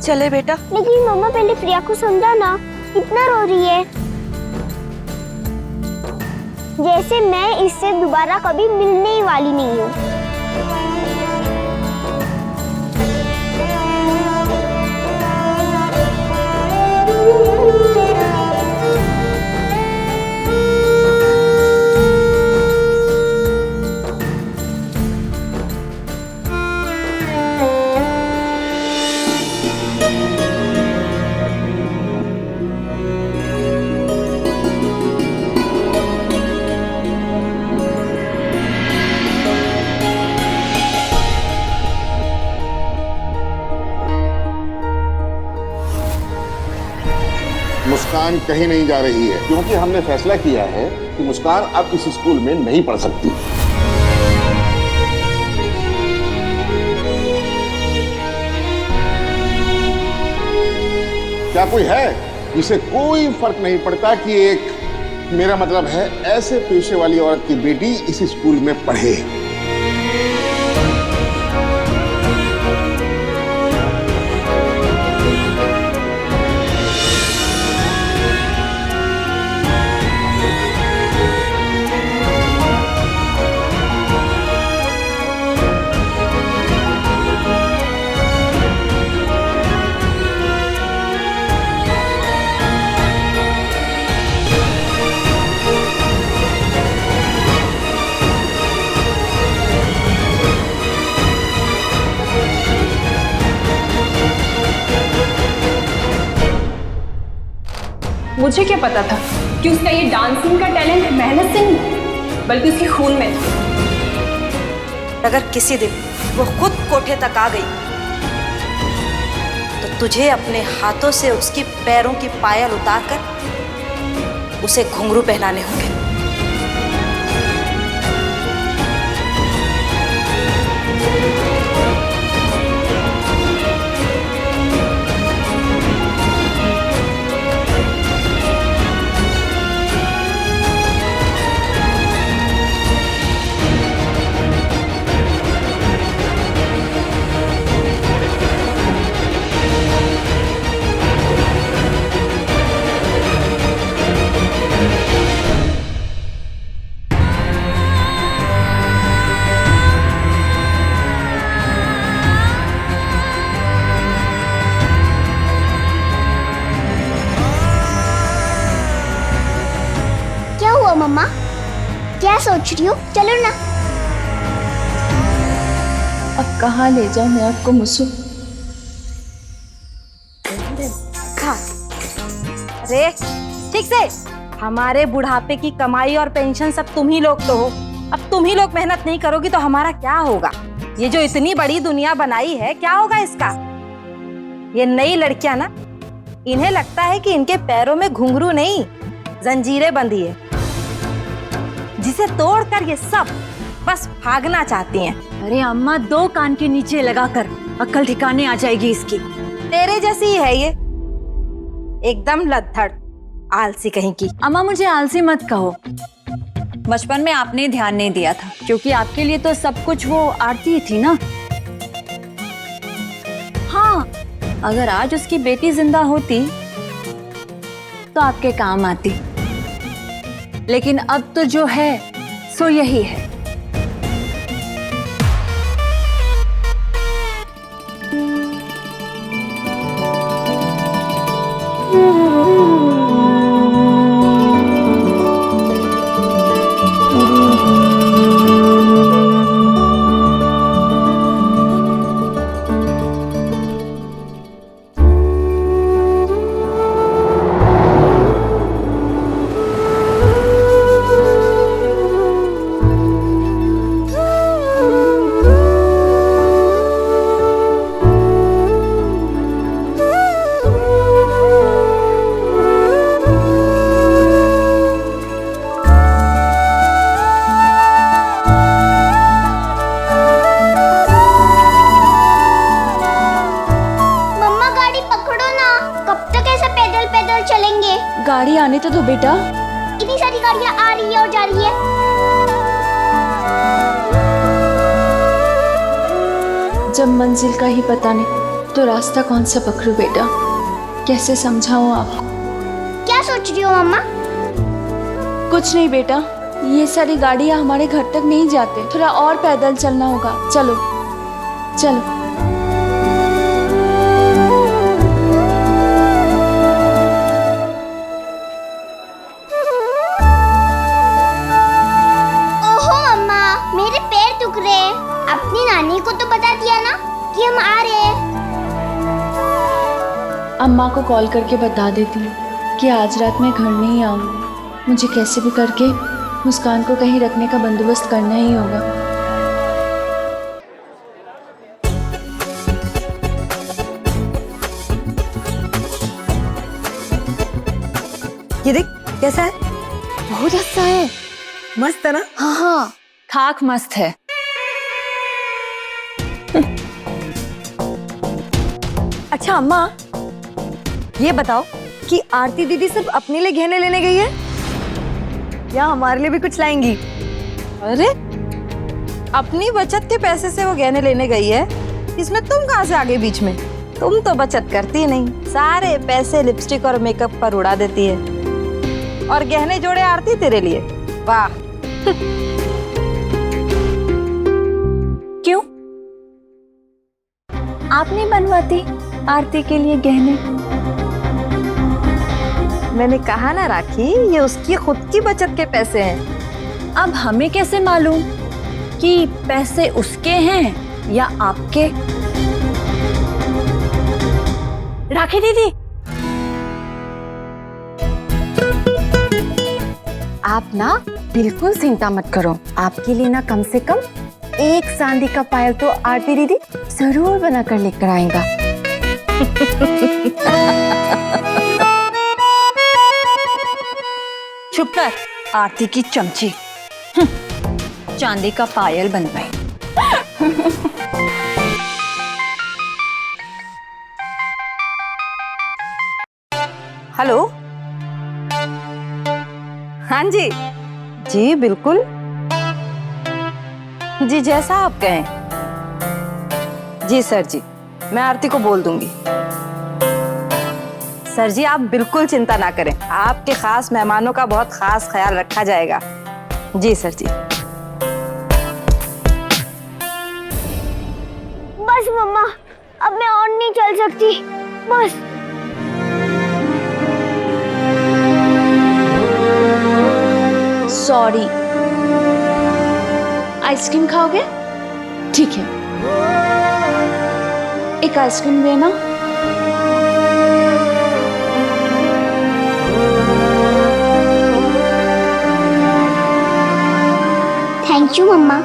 चले बेटा। लेकिन मम्मा पहले प्रिया को समझा ना, कितना रो रही है। जैसे मैं इससे दोबारा कभी मिलने ही वाली नहीं हूँ। मुस्कान कहीं नहीं जा रही है, क्योंकि हमने फैसला किया है कि मुस्कान अब इस स्कूल में नहीं पढ़ सकती। क्या कोई है? इसे कोई फर्क नहीं पड़ता कि एक, मेरा मतलब है, ऐसे पेशे वाली औरत की बेटी इस स्कूल में पढ़े। मुझे क्या पता था कि उसका ये डांसिंग का टैलेंट मेहनत से नहीं बल्कि उसके खून में था। अगर किसी दिन वो खुद कोठे तक आ गई तो तुझे अपने हाथों से उसकी पैरों की पायल उतारकर उसे घुंघरू पहनाने होंगे। मम्मा क्या सोच रही हो? चलो ना। अब कहाँ ले जाऊं मैं आपको मुसु? अरे ठीक से, हमारे बुढ़ापे की कमाई और पेंशन सब तुम ही लोग तो हो। अब तुम ही लोग मेहनत नहीं करोगी तो हमारा क्या होगा? ये जो इतनी बड़ी दुनिया बनाई है, क्या होगा इसका? ये नई लड़कियां ना, इन्हें लगता है कि इनके पैरों में घुंघरू नहीं जंजीरें बंधी है, जिसे तोड़कर ये सब बस भागना चाहती हैं। अरे अम्मा, 2 कान के नीचे लगाकर अक्ल ठिकाने आ जाएगी इसकी। तेरे जैसी ही है ये, एकदम लद्दड़, आलसी कहीं की। अम्मा मुझे आलसी मत कहो। बचपन में आपने ध्यान नहीं दिया था, क्योंकि आपके लिए तो सब कुछ वो आरती थी ना। हाँ, अगर आज उसकी बेटी जिंदा होती तो आपके काम आती, लेकिन अब तो जो है सो यही है। गाड़ी आने तो दो बेटा। इतनी सारी गाड़ियाँ आ रही है और जा रही है। जब मंजिल का ही पता नहीं अब तो रास्ता कौन सा पकड़ूं बेटा, कैसे समझाऊं आपको? क्या सोच रही हो मम्मा? कुछ नहीं बेटा, ये सारी गाड़ियां हमारे घर तक नहीं जाते, थोड़ा और पैदल चलना होगा। चलो चलो। ओहो मम्मा, मेरे पैर दुख रहे हैं। अपनी नानी को तो बता दिया ना कि हम आ रहे हैं। अम्मा को कॉल करके बता देती हूँ कि आज रात मैं घर नहीं आऊँगी। मुझे कैसे भी करके मुस्कान को कहीं रखने का बंदोबस्त करना ही होगा। ये देख कैसा है, बहुत अच्छा है। मस्त है ना? हाँ हाँ, खाक मस्त है। अच्छा अम्मा, ये बताओ कि आरती दीदी सिर्फ अपने लिए गहने लेने गई है या हमारे लिए भी कुछ लाएंगी? अरे अपनी बचत के पैसे से वो गहने लेने गई है, इसमें तुम कहाँ से आगे बीच में? तुम तो बचत करती नहीं, सारे पैसे लिपस्टिक और मेकअप पर उड़ा देती है, और गहने जोड़े आरती तेरे लिए। वाह। क्यों, आप नहीं बनवाती आरती के लिए गहने? मैंने कहा ना राखी, ये उसकी खुद की बचत के पैसे हैं। अब हमें कैसे मालूम कि पैसे उसके हैं या आपके? राखी दीदी, आप ना बिल्कुल चिंता मत करो, आपके लिए ना कम से कम एक चांदी का पायल तो आरती दीदी जरूर बनाकर लेकर आएगा। चुप कर आरती की चमची। चांदी का पायल बनवाई। हेलो, हाँ जी, जी बिल्कुल जी, जैसा आप कहें। जी सर जी, मैं आरती को बोल दूंगी। सर जी आप बिल्कुल चिंता ना करें, आपके खास मेहमानों का बहुत खास ख्याल रखा जाएगा। जी सर जी। बस मम्मा, अब मैं और नहीं चल सकती, बस। सॉरी, आइसक्रीम खाओगे? ठीक है, एक आइसक्रीम देना। Thank you mamma.